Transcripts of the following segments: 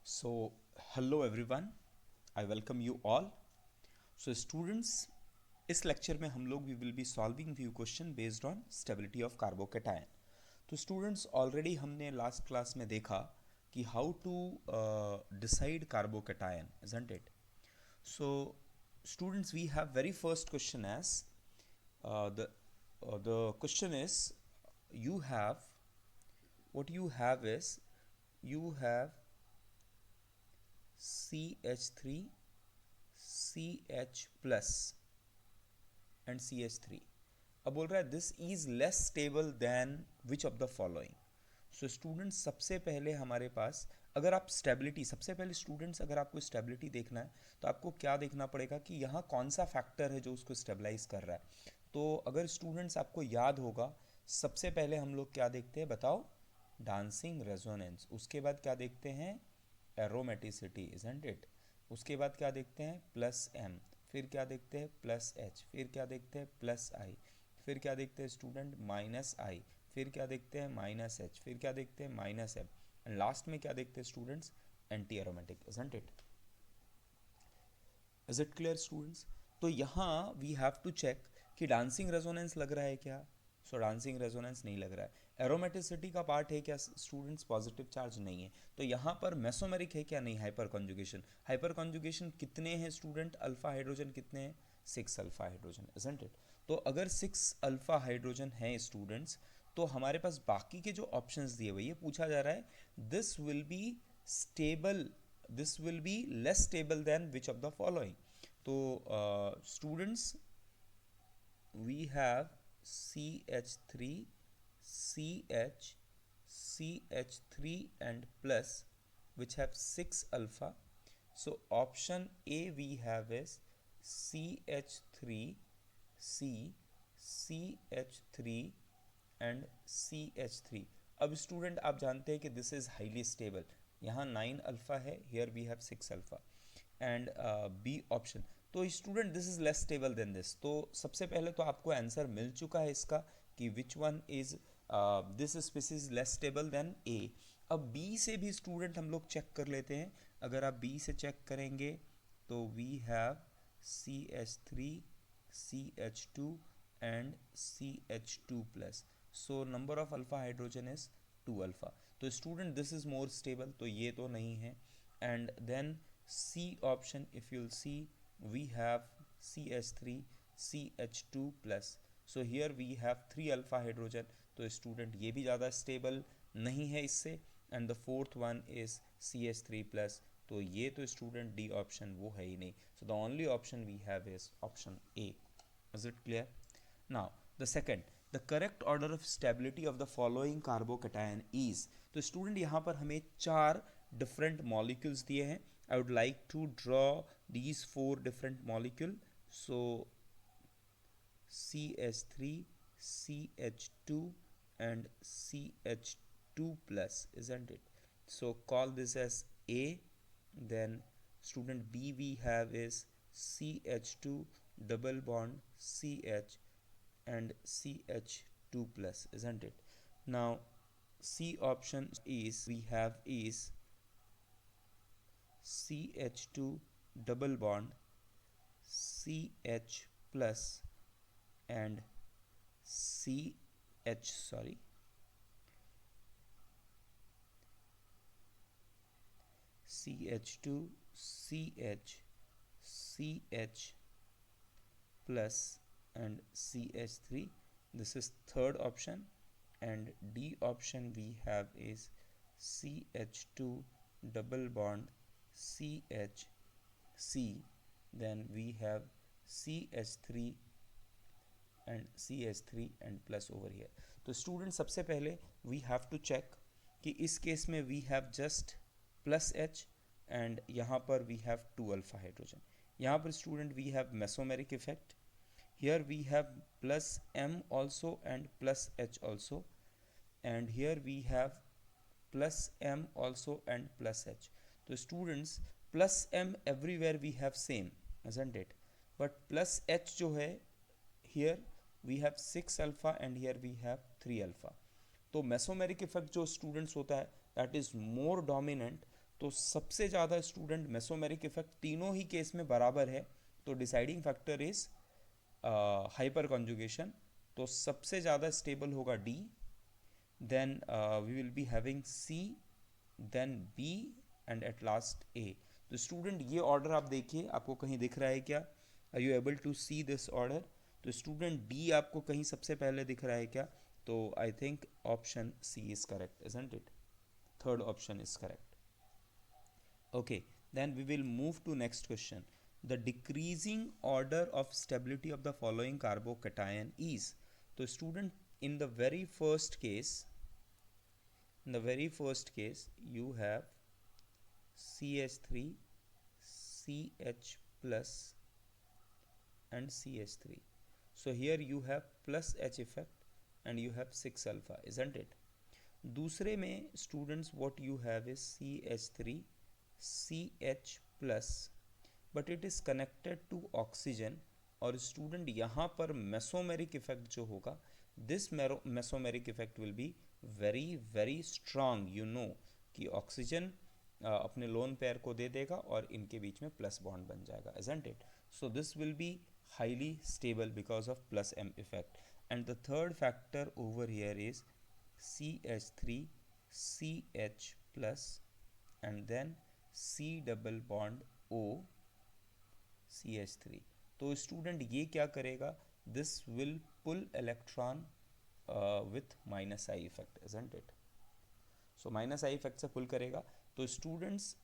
So, hello everyone, I welcome you all. So, students, इस lecture में हम लोग we will be solving few question based on stability of carbocation. तो students already हमने last class में देखा कि how to decide carbocation, isn't it? So students, we have very first question as the question is, you have what you have is you have CH3, CH plus and CH3. अब बोल रहा है this is less stable than which of the following. So students, सबसे पहले हमारे पास, अगर आप stability, सबसे पहले स्टूडेंट्स अगर आपको स्टेबिलिटी देखना है तो आपको क्या देखना पड़ेगा कि यहाँ कौन सा फैक्टर है जो उसको स्टेबलाइज कर रहा है. तो अगर स्टूडेंट्स आपको याद होगा, सबसे पहले हम लोग क्या देखते हैं बताओ? Dancing resonance. उसके बाद क्या देखते हैं? Aromaticity, isn't it? उसके बाद क्या देखते हैं? Plus M. फिर क्या देखते हैं? Plus H. फिर क्या देखते हैं? Plus I. फिर क्या देखते हैं स्टूडेंट? माइनस आई. फिर क्या देखते हैं? Minus H. फिर क्या देखते हैं? Minus M. एंड लास्ट में क्या देखते हैं students? Anti aromatic, isn't it? Is it clear students? तो यहाँ वी हैव टू चेक कि डांसिंग रेजोनेंस लग रहा है क्या. सो डांसिंग रेजोनेंस नहीं लग रहा है. एरोमेटिसिटी का पार्ट है क्या स्टूडेंट्स? पॉजिटिव चार्ज नहीं है. तो यहाँ पर मेसोमेरिक है क्या? नहीं. Hyper conjugation. हाइपर कॉन्जुगेशन कितने हैं स्टूडेंट? अल्फा हाइड्रोजन कितने हैं? 6 अल्फा हाइड्रोजन, इजंट इट? तो अगर 6 अल्फा हाइड्रोजन है स्टूडेंट्स, तो हमारे पास बाकी के जो ऑप्शंस दिए हुए, ये पूछा जा रहा है this will be stable, this will be less stable than which of the following. So students, we have CH3, CH, CH3 and plus, which have 6 alpha. So option A we have is CH3, C, CH3 and CH3. अब student आप जानते हैं कि this is highly stable. यहाँ 9 alpha है, here we have 6 alpha. And B option. तो student this is less stable than this. तो सबसे पहले तो आपको आंसर मिल चुका है इसका कि which one is this species less stable than A. अब बी से भी स्टूडेंट हम लोग चेक कर लेते हैं. अगर आप बी से चेक करेंगे तो we have CH3, CH2 and CH2 plus. So number of alpha hydrogen is 2 alpha. तो student this is more stable, तो ये तो नहीं है. And then C option, if you'll see, we have CH3, CH2 plus. So here we have 3 alpha hydrogen. तो student ये भी ज़्यादा स्टेबल नहीं है इससे. And the fourth one is CH3 plus. तो ये तो स्टूडेंट डी ऑप्शन वो है ही नहीं. So the only option we have is option A. Is it clear? Now, the second, the correct order of stability of the following carbocation is. तो student यहाँ पर हमें 4 डिफरेंट मॉलिक्यूल्स दिए हैं. I would like to draw these 4 different molecule. So CH3, CH2 and CH2 plus, isn't it? So call this as A. Then student B we have is CH2 double bond CH and CH2 plus, isn't it? Now C option is we have is CH2 double bond CH plus and CH2 CH, CH plus and CH3. This is third option. And D option we have is CH2 double bond CH, C. Then we have CH3 and CH3 and plus over here. तो student सबसे पहले we have to check कि इस case में we have just plus H and यहाँ पर we have 2 alpha hydrogen. यहाँ पर student we have mesomeric effect. Here we have plus M also and plus H also, and here we have plus M also and plus H. So students, plus M everywhere we have same, isn't it? But plus H जो है, here we have 6 alpha and here we have 3 alpha. तो mesomeric effect जो students होता है that is more dominant तो सबसे ज़्यादा student mesomeric effect तीनों ही केस में बराबर है, तो deciding factor is hyperconjugation. तो सबसे ज़्यादा स्टेबल होगा D, then we will be having C, then B, and at last A. तो स्टूडेंट ये ऑर्डर आप देखिए, आपको कहीं दिख रहा है क्या? Are you able to see this order? तो स्टूडेंट डी आपको कहीं सबसे पहले दिख रहा है क्या? तो I think option C is correct, isn't it? Third option is correct. Okay, then we will move to next question. The decreasing order of stability of the following carbocation is. So student, in the very first case, you have CH3, CH plus and CH3. So here you have plus H effect and you have 6 alpha, isn't it? दूसरे में students what you have is CH3, CH plus, but it is connected to oxygen. और student यहाँ पर mesomeric effect जो होगा, this mesomeric effect will be very very strong, you know कि oxygen अपने lone pair को दे देगा और इनके बीच में प्लस बॉन्ड बन जाएगा, isn't it? So this will be highly stable because of plus M effect. And the third factor over here is CH3, CH plus, and then C double bond O, CH3. तो student ये क्या करेगा? This will pull electron with minus I effect, isn't it? So minus I effect से pull करेगा. तो students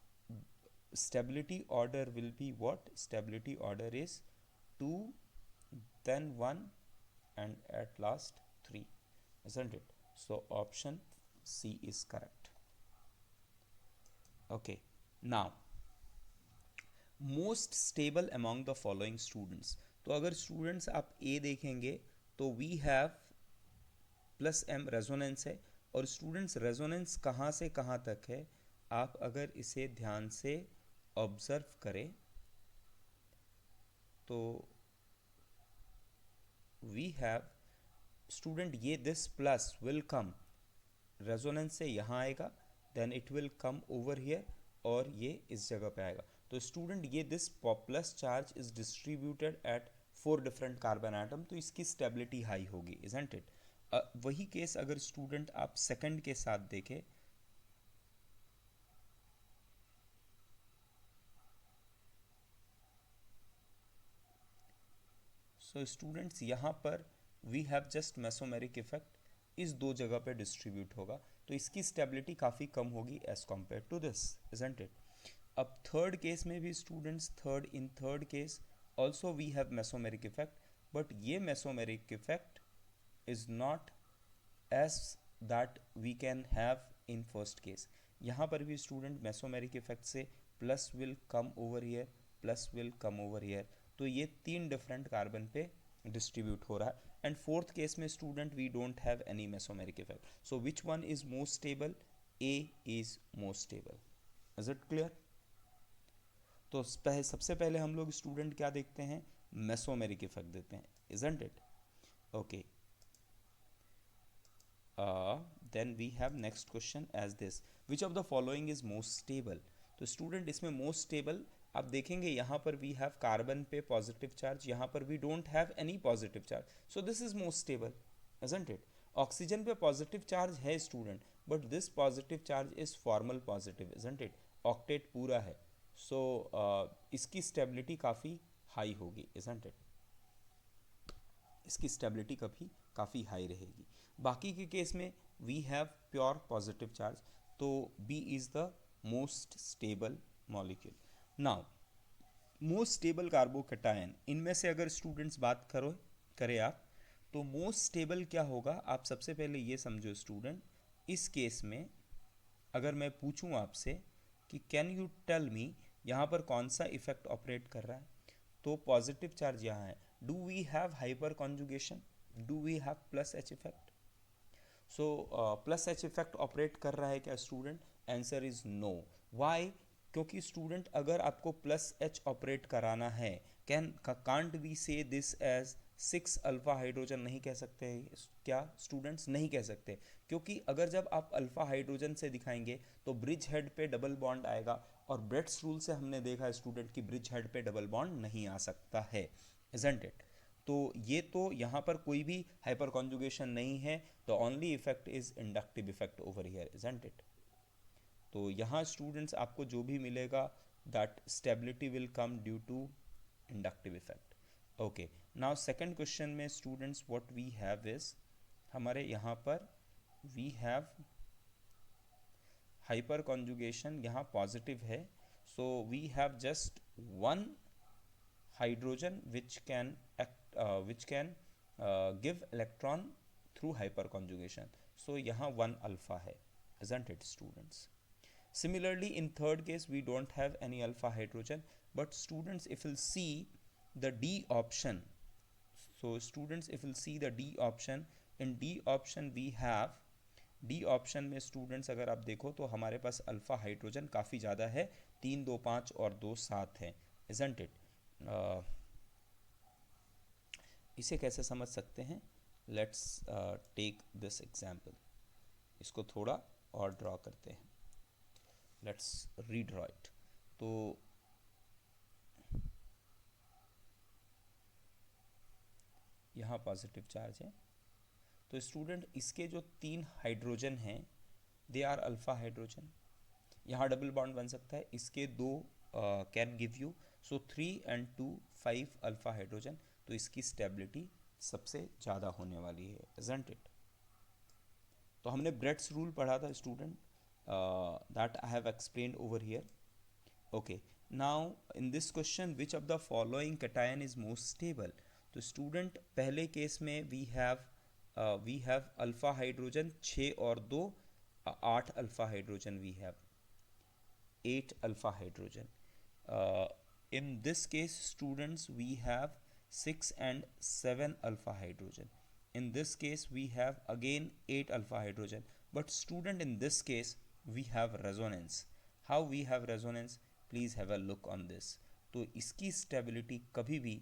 stability order will be what? Stability order is 2, then 1, and at last 3, isn't it? So option C is correct. Okay, now most stable among the following students. तो अगर students आप A देखेंगे तो we have plus M resonance है. और students resonance कहाँ से कहाँ तक है, आप अगर इसे ध्यान से ऑब्जर्व करें तो वी हैव स्टूडेंट ये this plus will come resonance से यहाँ आएगा, then it will come over here और ये इस जगह पे आएगा. तो स्टूडेंट ये this plus charge is distributed at 4 different carbon atom, तो इसकी स्टेबिलिटी हाई होगी, इजंट इट? वही केस अगर स्टूडेंट आप सेकंड के साथ देखें, सो स्टूडेंट्स यहाँ पर we have just mesomeric effect, इस दो जगह पे डिस्ट्रीब्यूट होगा, तो इसकी स्टेबिलिटी काफ़ी कम होगी as compare to this, isn't it? अब थर्ड केस में भी students in third case also we have mesomeric effect, but ये mesomeric effect is not as that we can have in first case. यहाँ पर भी स्टूडेंट मेसोमेरिक इफेक्ट से plus will come over here, plus will come over here, तो ये 3 different carbon पे distribute हो रहा है. एंड फोर्थ केस में student we don't have any mesomeric effect. So which one is most stable? A is most stable. Is it clear? तो सबसे पहले हम लोग स्टूडेंट क्या देखते हैं? मेसोमेरिक इफेक्ट देते हैं, isn't it? Okay, then we have next question as this, which of the following is most stable? तो स्टूडेंट इसमें मोस्ट स्टेबल आप देखेंगे यहाँ पर वी हैव कार्बन पे पॉजिटिव चार्ज, यहाँ पर we don't have any positive charge, so this is most stable, isn't it? Oxygen पे पॉजिटिव चार्ज है student, but this positive charge is formal positive, isn't it? Octet पूरा है, सो इसकी stability काफ़ी high होगी, isn't इट? इसकी स्टेबिलिटी काफ़ी हाई रहेगी. बाकी के केस में we have pure positive charge, तो B is the most stable molecule. Now most stable carbocation, इनमें से अगर स्टूडेंट्स बात करें आप, तो मोस्ट स्टेबल क्या होगा? आप सबसे पहले ये समझो स्टूडेंट, इस केस में अगर मैं पूछूं आपसे कि कैन यू टेल मी यहाँ पर कौन सा इफेक्ट ऑपरेट कर रहा है, तो पॉजिटिव चार्ज यहाँ है. Do we have hyperconjugation? Do we have plus H effect? So plus H effect operate कर रहा है क्या student? Answer is no. Why? क्योंकि स्टूडेंट अगर आपको प्लस एच ऑपरेट कराना है, can't we say this as six alpha hydrogen नहीं कह सकते हैं क्या स्टूडेंट्स? नहीं कह सकते, क्योंकि अगर जब आप अल्फा हाइड्रोजन से दिखाएंगे तो ब्रिज हेड पे डबल बॉन्ड आएगा, और ब्रेड्स रूल से हमने देखा है स्टूडेंट की ब्रिज हेड पे डबल बॉन्ड नहीं आ सकता है, इजंट इट? तो ये तो यहाँ पर कोई भी हाइपर कॉन्जुगेशन नहीं है, the only effect is inductive effect over here, isn't it? तो यहाँ स्टूडेंट्स आपको जो भी मिलेगा that stability will come due to inductive effect. Okay, now second question में students what we have is, हमारे यहाँ पर वी हैव हाइपर कॉन्जुगेशन, यहाँ पॉजिटिव है, so we have just one hydrogen which can give electron through hyperconjugation, so यहाँ one alpha है, isn't it students? Similarly in third case we don't have any alpha hydrogen, but students if you'll see the D option, so students if you'll see the D option, in D option we have, D option में students अगर आप देखो तो हमारे पास alpha hydrogen काफ़ी ज़्यादा है, 3 2 5 और 2 7 है, इजंट इट? इसे कैसे समझ सकते हैं? लेट्स टेक दिस एग्जाम्पल, इसको थोड़ा और ड्रॉ करते हैं, लेट्स रीड्रॉ इट। तो यहाँ पॉजिटिव चार्ज है, तो स्टूडेंट इसके जो 3 हाइड्रोजन हैं दे आर अल्फ़ा हाइड्रोजन, यहाँ डबल बॉन्ड बन सकता है, इसके 2 can give you, so 3 and 2 5 alpha hydrogen, तो इसकी स्टेबिलिटी सबसे ज़्यादा होने वाली है, इजंट इट? तो हमने ब्रेड्स रूल पढ़ा था student, that I have explained over here. Okay, now in this question which of the following cation is most stable, तो स्टूडेंट पहले केस में वी हैव अल्फ़ा हाइड्रोजन 6 और 2 8 alpha hydrogen, we have 8 alpha hydrogen. In this case students we have 6 and 7 alpha hydrogen. In this case we have again 8 alpha hydrogen, but student in this case we have resonance. How we have resonance? Please have a look on this. तो इसकी stability कभी भी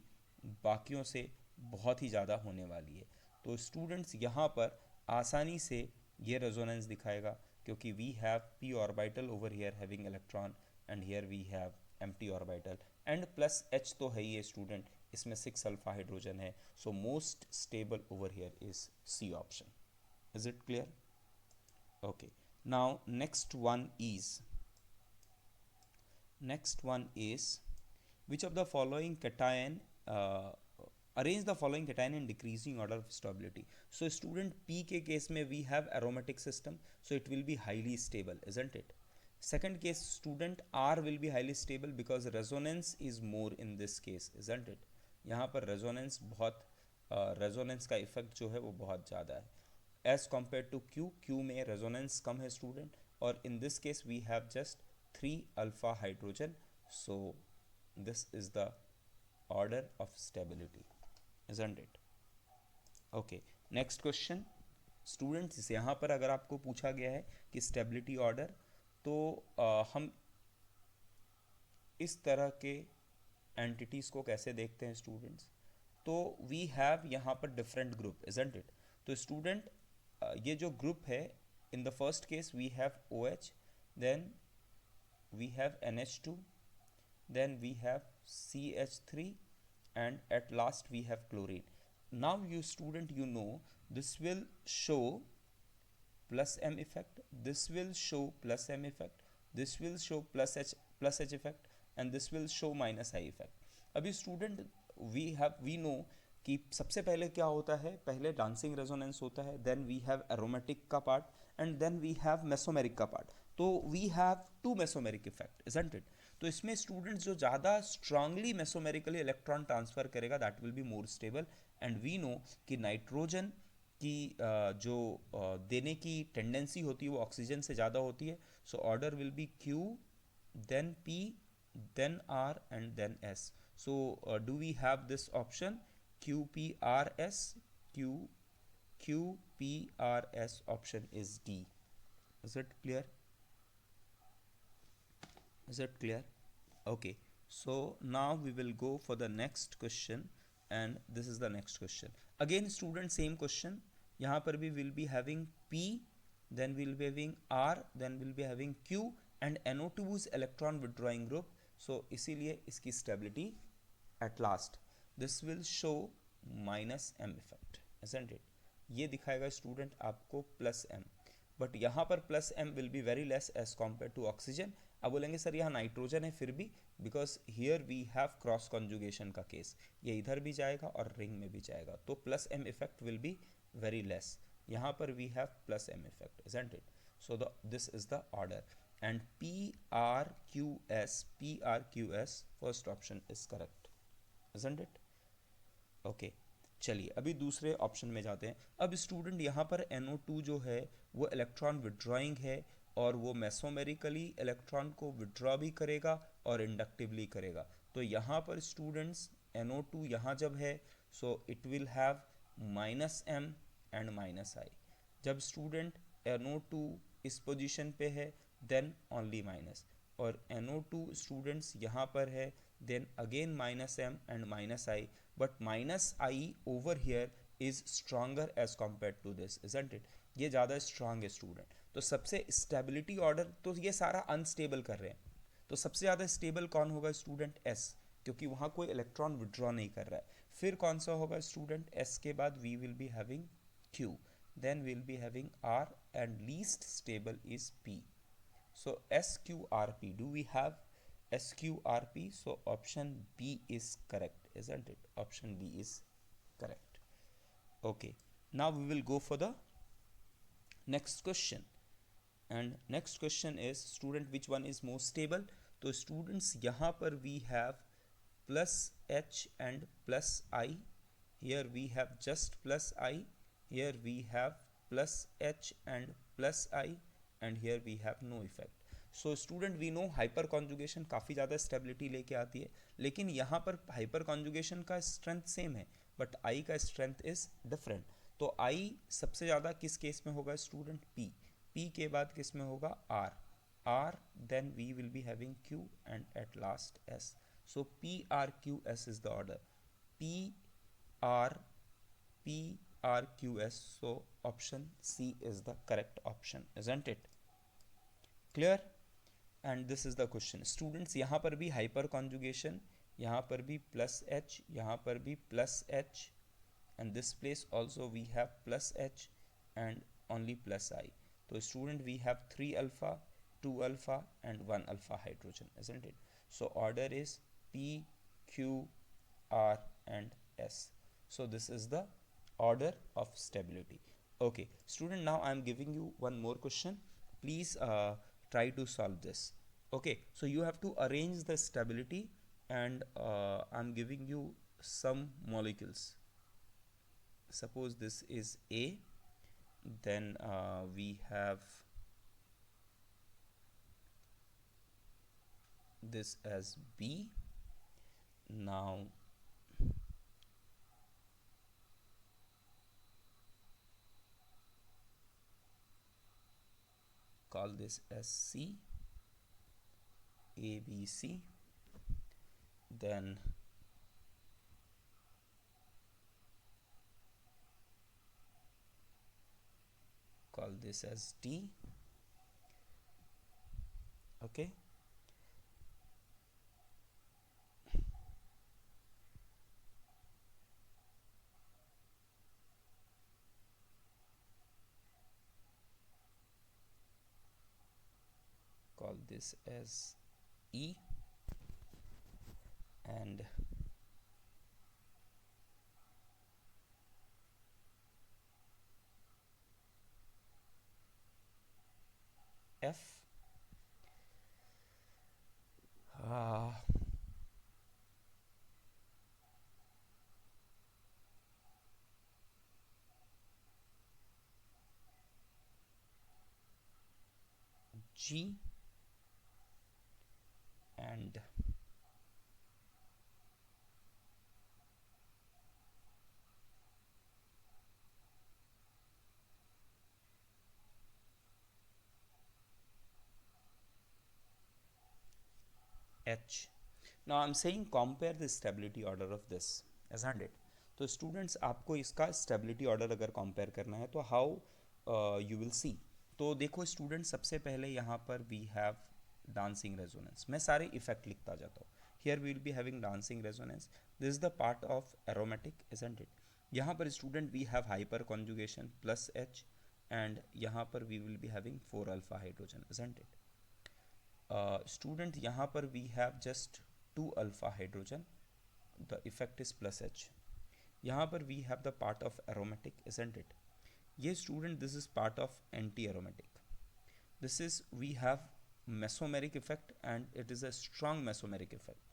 बाकियों से बहुत ही ज़्यादा होने वाली है, तो स्टूडेंट्स यहाँ पर आसानी से ये रेजोनेंस दिखाएगा, क्योंकि we have p orbital over here having electron and here we have empty orbital and plus h तो है ही है स्टूडेंट, इसमें 6 अल्फा हाइड्रोजन है, so most stable over here is C option, is it clear? Okay, now next one is which of the following cation arrange the following cation in decreasing order of stability. So student P के case में we have aromatic system, so it will be highly stable, isn't it? Second case student R will be highly stable because resonance is more in this case, isn't it? यहाँ पर resonance बहुत resonance का effect जो है वो बहुत ज़्यादा है as compared to Q में resonance कम है student, और in this case we have just 3 alpha hydrogen, so this is the order of stability, isn't it? Okay, next question students, यहाँ पर अगर आपको पूछा गया है कि stability order, तो हम इस तरह के entities को कैसे देखते हैं students? तो we have यहाँ पर different group, isn't it? तो student ये जो group है, in the first case we have OH, then we have NH2, then we have CH3, and at last we have chlorine. Now you student, you know this will show plus M effect, this will show plus M effect, this will show plus H effect, and this will show minus I effect. अभी student we know कि सबसे पहले क्या होता है, पहले dancing resonance होता है, देन वी हैव एरोमेटिक का part, and then we have mesomeric का पार्ट, तो we have 2 mesomeric effect, isn't it? तो इसमें स्टूडेंट्स जो ज़्यादा स्ट्रांगली मेसोमेरिकली इलेक्ट्रॉन ट्रांसफर करेगा that will be more stable, and we know कि नाइट्रोजन की जो देने की टेंडेंसी होती है वो ऑक्सीजन से ज़्यादा होती है, so order will be Q, then P, then R, and then S. So do we have this option QPRS? QPRS option is D. Is it clear? Is it clear? Okay, so now we will go for the next question. and this is the next question. Again student, same question. यहाँ पर भी will be having p, then we'll be having r, then we'll be having q, and NO2 is electron withdrawing group. So इसीलिए इसकी stability at last this will show minus m effect, isn't it? ये दिखाएगा student आपको plus m, but यहाँ पर plus m will be very less as compare to oxygen. अब बोलेंगे sir यहाँ नाइट्रोजन है फिर भी, because here we have cross conjugation का केस, ये इधर भी जाएगा और रिंग में भी जाएगा, तो plus m effect will be very less. यहाँ पर we have plus m effect, isn't it? So the this is the order, and PRQS first option is correct, isn't it? Okay चलिए अभी दूसरे ऑप्शन में जाते हैं. अब स्टूडेंट यहाँ पर NO2 जो है वो इलेक्ट्रॉन विड्रॉइंग है, और वो मेसोमेरिकली इलेक्ट्रॉन को विड्रॉ भी करेगा और इंडक्टिवली करेगा. तो यहाँ पर स्टूडेंट्स NO2 यहाँ जब है, so it will have minus m and minus i. जब स्टूडेंट NO2 इस पोजीशन पे है देन ओनली माइनस, और NO2 स्टूडेंट्स यहाँ पर है then again minus m and minus i, but minus i over here is stronger as compared to this, isn't it? ये ज़्यादा स्ट्रांग है स्टूडेंट. तो सबसे स्टेबिलिटी ऑर्डर, तो ये सारा अनस्टेबल कर रहे हैं, तो सबसे ज़्यादा स्टेबल कौन होगा स्टूडेंट? S, क्योंकि वहाँ कोई इलेक्ट्रॉन विड्रॉ नहीं कर रहा है. फिर कौन सा होगा स्टूडेंट? S के बाद we will be having Q, then we'll be having R, and least stable is P. So SQRP, do we have SQRP? So option B is correct, isn't it? Option B is correct. Okay, now we will go for the next question, and next question is student which one is most stable? तो students यहाँ पर we have plus H and plus I. Here we have just plus I, here we have plus H and plus I, and here we have no effect. So student we know hyperconjugation काफ़ी ज़्यादा stability लेके आती है, लेकिन यहाँ पर hyperconjugation का strength same है बट आई का स्ट्रेंथ इज डिफरेंट. तो आई सबसे ज़्यादा किस केस में होगा स्टूडेंट? पी. पी के बाद किस में होगा? R. R then we will be having Q and at last S. So PRQS is the order. R P R Q S. So option C is the correct option, isn't it? Clear? And this is the question students. यहाँ पर भी hyper conjugation, यहाँ पर भी plus H, यहाँ पर भी plus H, and this place also we have plus H and only plus I. तो student we have 3 alpha, 2 alpha and 1 alpha hydrogen, isn't it? So order is P, Q, R and S. So this is the order of stability. Okay student, now I am giving you one more question. Please try to solve this. Okay, so you have to arrange the stability, and I'm giving you some molecules. Suppose this is A, then we have this as B. Now call this as C, A, B, C. Then call this as D. Okay, call this as E, and F. G and H. Now I'm saying compare the stability order of this. isn't it? तो students आपको इसका stability order अगर compare करना है तो how you will see. तो देखो student, सबसे पहले यहाँ पर वी हैव डांसिंग रेजोनेंस। मैं सारे इफेक्ट लिखता जाता हूँ। Here we will be having dancing resonance, this is the part of aromatic, isn't it? यहाँ पर student we have hyperconjugation plus H, and यहाँ पर we will be having 4 alpha hydrogen, isn't it? Student यहाँ पर we have just 2 alpha hydrogen, the effect is plus H. यहाँ पर we have the part of aromatic, isn't it? ये student this is part of anti aromatic, this is we have mesomeric effect and it is a strong mesomeric effect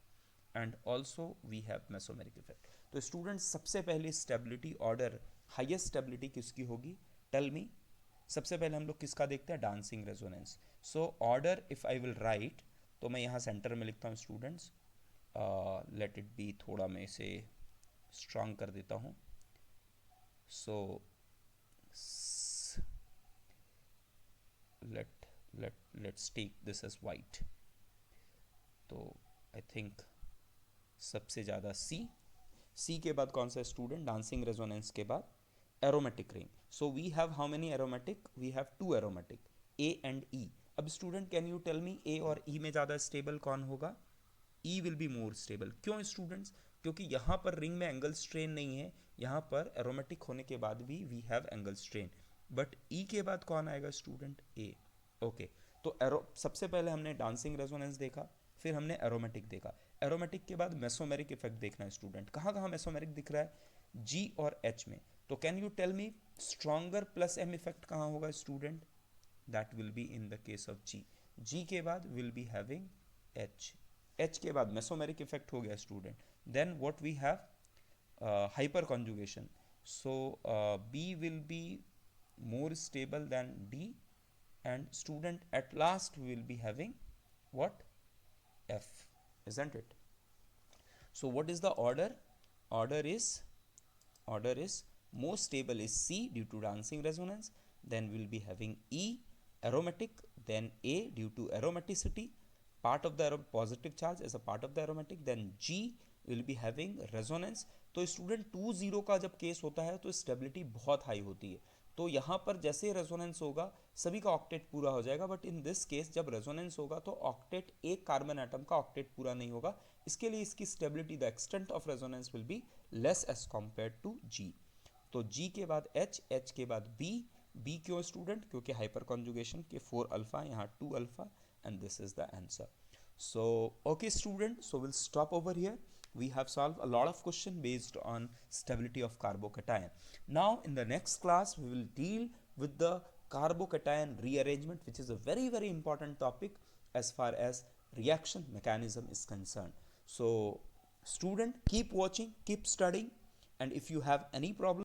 and also we have mesomeric effect। तो student सबसे पहले stability order, highest stability किसकी होगी, tell me. सबसे पहले हम लोग किसका देखते हैं, dancing resonance. So order if I will write, तो मैं यहाँ सेंटर में लिखता हूँ स्टूडेंट्स, लेट इट बी, थोड़ा मैं इसे स्ट्रांग कर देता हूँ। सो let's take this as white। तो आई थिंक सबसे ज़्यादा सी के बाद कौन सा स्टूडेंट, डांसिंग रेजोनेंस के बाद aromatic ring. So we have how many aromatic, we have 2 aromatic, A and E. अब student can you tell me A और ई में ज़्यादा स्टेबल कौन होगा, E will be more stable. क्यों स्टूडेंट्स, क्योंकि यहाँ पर रिंग में एंगल स्ट्रेन नहीं है, यहाँ पर एरोमेटिक होने के बाद भी we have angle strain, but E के बाद कौन आएगा स्टूडेंट, ए। ओके, तो एरो सबसे पहले हमने डांसिंग रेजोनेंस देखा, फिर हमने एरोमेटिक देखा। एरोमेटिक के बाद मेसोमेरिक इफेक्ट देखना है स्टूडेंट। कहाँ कहाँ मेसोमेरिक दिख रहा है, जी और एच में। तो can you tell me stronger plus M effect कहाँ होगा student, that will be in the case of G. G के बाद will be having H, H के बाद मेसोमेरिक इफेक्ट हो गया student. Then what we have hyperconjugation, so B will be more stable than D, and student at last we will be having what, F, isn't it? So what is the order, order is most stable is C due to dancing resonance, then we will be having E aromatic, then A due to aromaticity, part of the positive charge as a part of the aromatic, then G will be having resonance। तो student 2-0 का जब case होता है तो stability बहुत high होती है। तो यहाँ पर जैसे रेजोनेंस होगा सभी का ऑक्टेट पूरा हो जाएगा, बट इन दिस केस जब रेजोनेंस होगा तो ऑक्टेट, एक कार्बन एटम का ऑक्टेट पूरा नहीं होगा। इसके लिए इसकी stability, the extent of resonance will be less as compare to G. तो जी के बाद एच, एच के बाद बी, बी क्यों स्टूडेंट, क्योंकि हाइपर कॉन्जुगेशन के 4 अल्फा, यहाँ 2 alpha, and this is the answer. So okay student, so we'll stop over here. We have solved a lot of questions based on stability of carbocation. Now in the next class we will deal with the carbocation rearrangement, which is a very important topic as far as reaction mechanism is concerned. So student, keep watching, keep studying, and if you have any problem